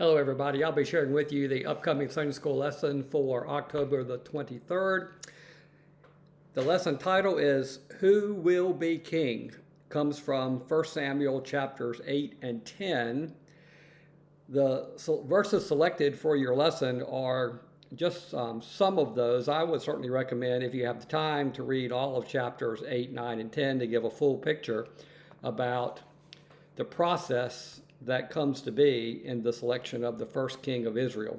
Hello, everybody. I'll be sharing with you the upcoming Sunday school lesson for October the 23rd. The lesson title is Who Will Be King? Comes from 1 Samuel chapters 8 and 10. The verses selected for your lesson are just some of those. I would certainly recommend, if you have the time, to read all of chapters 8, 9, and 10 to give a full picture about the process that comes to be in the selection of the first king of Israel.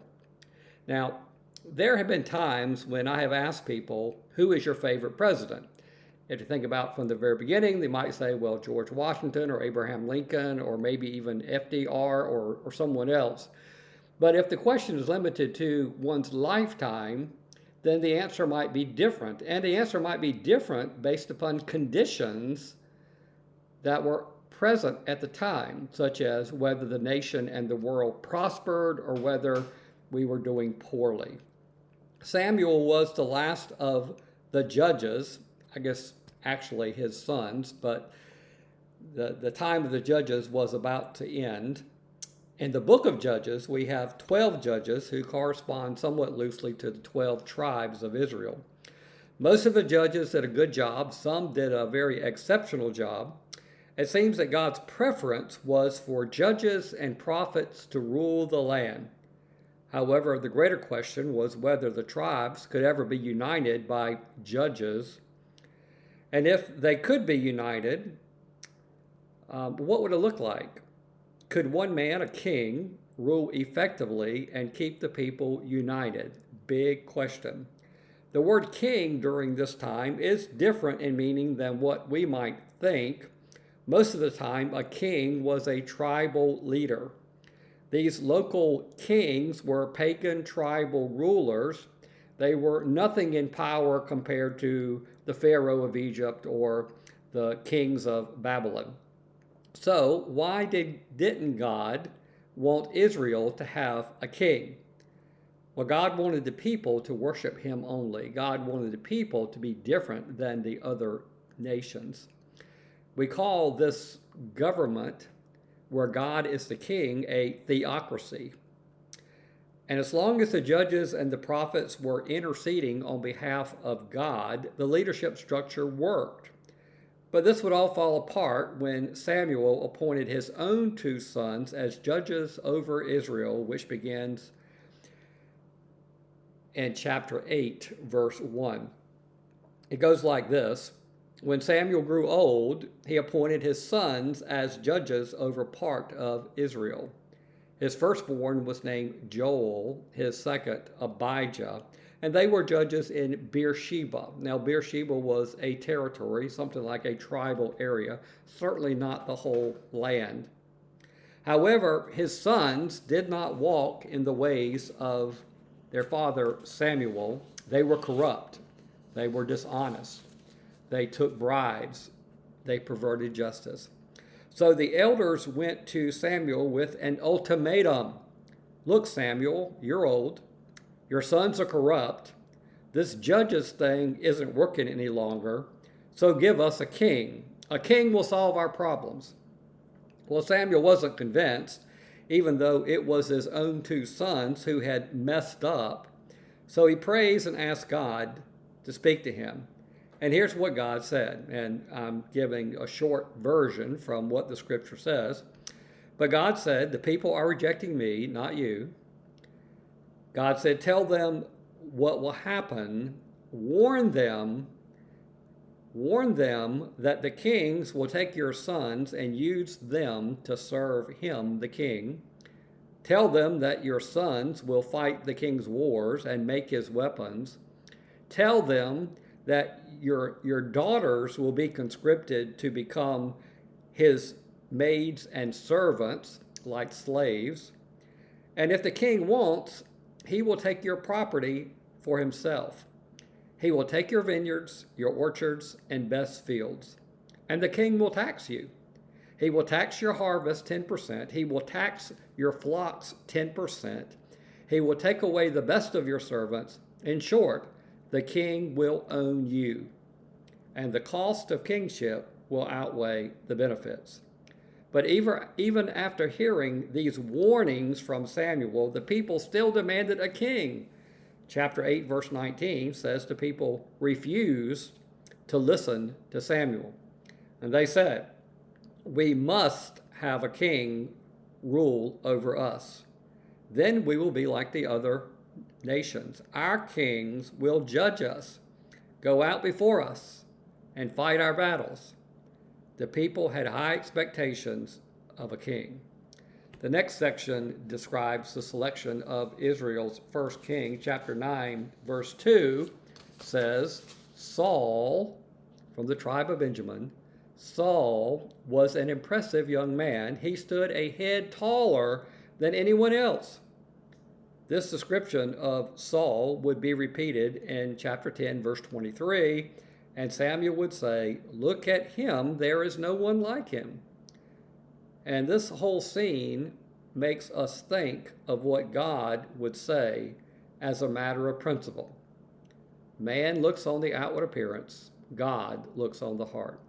Now, there have been times when I have asked people, who is your favorite president? If you think about from the very beginning, they might say, well, George Washington or Abraham Lincoln or maybe even FDR or someone else. But if the question is limited to one's lifetime, then the answer might be different. And the answer might be different based upon conditions that were present at the time, such as whether the nation and the world prospered or whether we were doing poorly. Samuel was the last of the judges, I guess actually his sons, but the time of the judges was about to end. In the book of Judges, we have 12 judges who correspond somewhat loosely to the 12 tribes of Israel. Most of the judges did a good job. Some did a very exceptional job. It seems that God's preference was for judges and prophets to rule the land. However, the greater question was whether the tribes could ever be united by judges. And if they could be united, what would it look like? Could one man, a king, rule effectively and keep the people united? Big question. The word king during this time is different in meaning than what we might think. Most of the time, a king was a tribal leader. These local kings were pagan tribal rulers. They were nothing in power compared to the Pharaoh of Egypt or the kings of Babylon. So why didn't God want Israel to have a king? Well, God wanted the people to worship him only. God wanted the people to be different than the other nations. We call this government, where God is the king, a theocracy. And as long as the judges and the prophets were interceding on behalf of God, the leadership structure worked. But this would all fall apart when Samuel appointed his own two sons as judges over Israel, which begins in chapter 8, verse 1. It goes like this. When Samuel grew old, he appointed his sons as judges over part of Israel. His firstborn was named Joel, his second Abijah, and they were judges in Beersheba. Now, Beersheba was a territory, something like a tribal area, certainly not the whole land. However, his sons did not walk in the ways of their father Samuel. They were corrupt. They were dishonest. They took bribes. They perverted justice. So the elders went to Samuel with an ultimatum. Look, Samuel, you're old. Your sons are corrupt. This judges thing isn't working any longer. So give us a king. A king will solve our problems. Well, Samuel wasn't convinced, even though it was his own two sons who had messed up. So he prays and asks God to speak to him. And here's what God said, and I'm giving a short version from what the scripture says. But God said, the people are rejecting me, not you. God said, tell them what will happen. Warn them that the kings will take your sons and use them to serve him, the king. Tell them that your sons will fight the king's wars and make his weapons. Tell them that your daughters will be conscripted to become his maids and servants, like slaves. And if the king wants, he will take your property for himself. He will take your vineyards, your orchards, and best fields. And the king will tax you. He will tax your harvest 10%. He will tax your flocks 10%. He will take away the best of your servants. In short, the king will own you, and the cost of kingship will outweigh the benefits. But even after hearing these warnings from Samuel, the people still demanded a king. Chapter 8, verse 19 says the people refused to listen to Samuel. And they said, "We must have a king rule over us. Then we will be like the other nations. Our kings will judge us, go out before us, and fight our battles." The people had high expectations of a king. The next section describes the selection of Israel's first king. Chapter 9, verse 2 says, Saul, from the tribe of Benjamin, Saul was an impressive young man. He stood a head taller than anyone else. This description of Saul would be repeated in chapter 10, verse 23, and Samuel would say, "Look at him, there is no one like him." And this whole scene makes us think of what God would say as a matter of principle. Man looks on the outward appearance, God looks on the heart.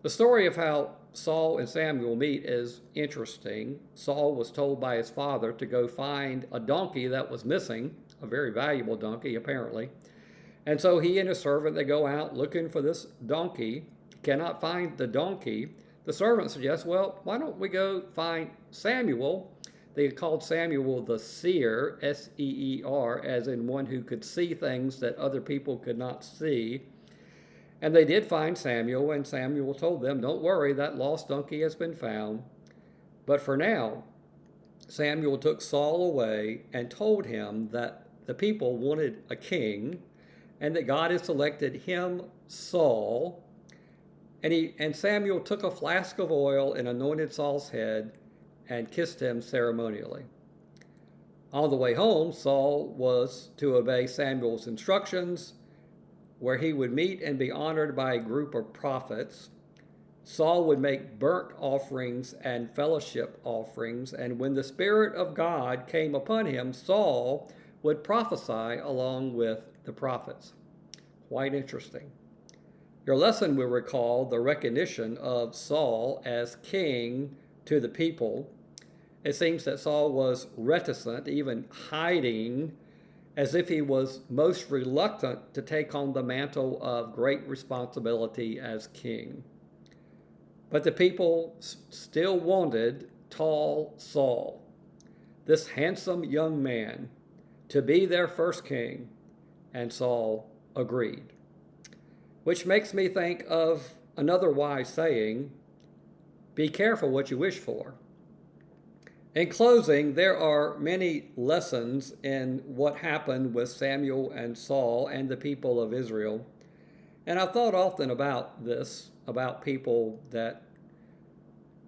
The story of how Saul and Samuel meet is interesting. Saul was told by his father to go find a donkey that was missing, a very valuable donkey apparently. And so he and his servant, they go out looking for this donkey, cannot find the donkey. The servant suggests, well, why don't we go find Samuel? They called Samuel the seer, S-E-E-R, as in one who could see things that other people could not see. And they did find Samuel, and Samuel told them, "Don't worry, that lost donkey has been found." But for now, Samuel took Saul away and told him that the people wanted a king, and that God had selected him, Saul. And Samuel took a flask of oil and anointed Saul's head and kissed him ceremonially. On the way home, Saul was to obey Samuel's instructions, where he would meet and be honored by a group of prophets. Saul would make burnt offerings and fellowship offerings, and when the Spirit of God came upon him, Saul would prophesy along with the prophets. Quite interesting. Your lesson will recall the recognition of Saul as king to the people. It seems that Saul was reticent, even hiding, as if he was most reluctant to take on the mantle of great responsibility as king. But the people still wanted tall Saul, this handsome young man, to be their first king, and Saul agreed. Which makes me think of another wise saying, be careful what you wish for. In closing, there are many lessons in what happened with Samuel and Saul and the people of Israel. And I've thought often about this, about people that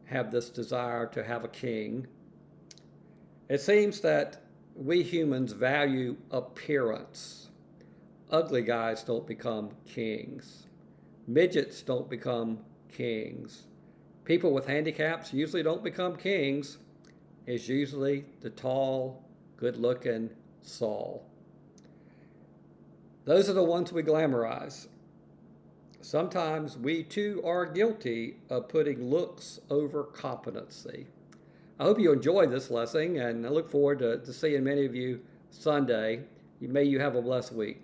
have this desire to have a king. It seems that we humans value appearance. Ugly guys don't become kings. Midgets don't become kings. People with handicaps usually don't become kings. It's usually the tall, good-looking Saul. Those are the ones we glamorize. Sometimes we too are guilty of putting looks over competency. I hope you enjoyed this lesson, and I look forward to seeing many of you Sunday. May you have a blessed week.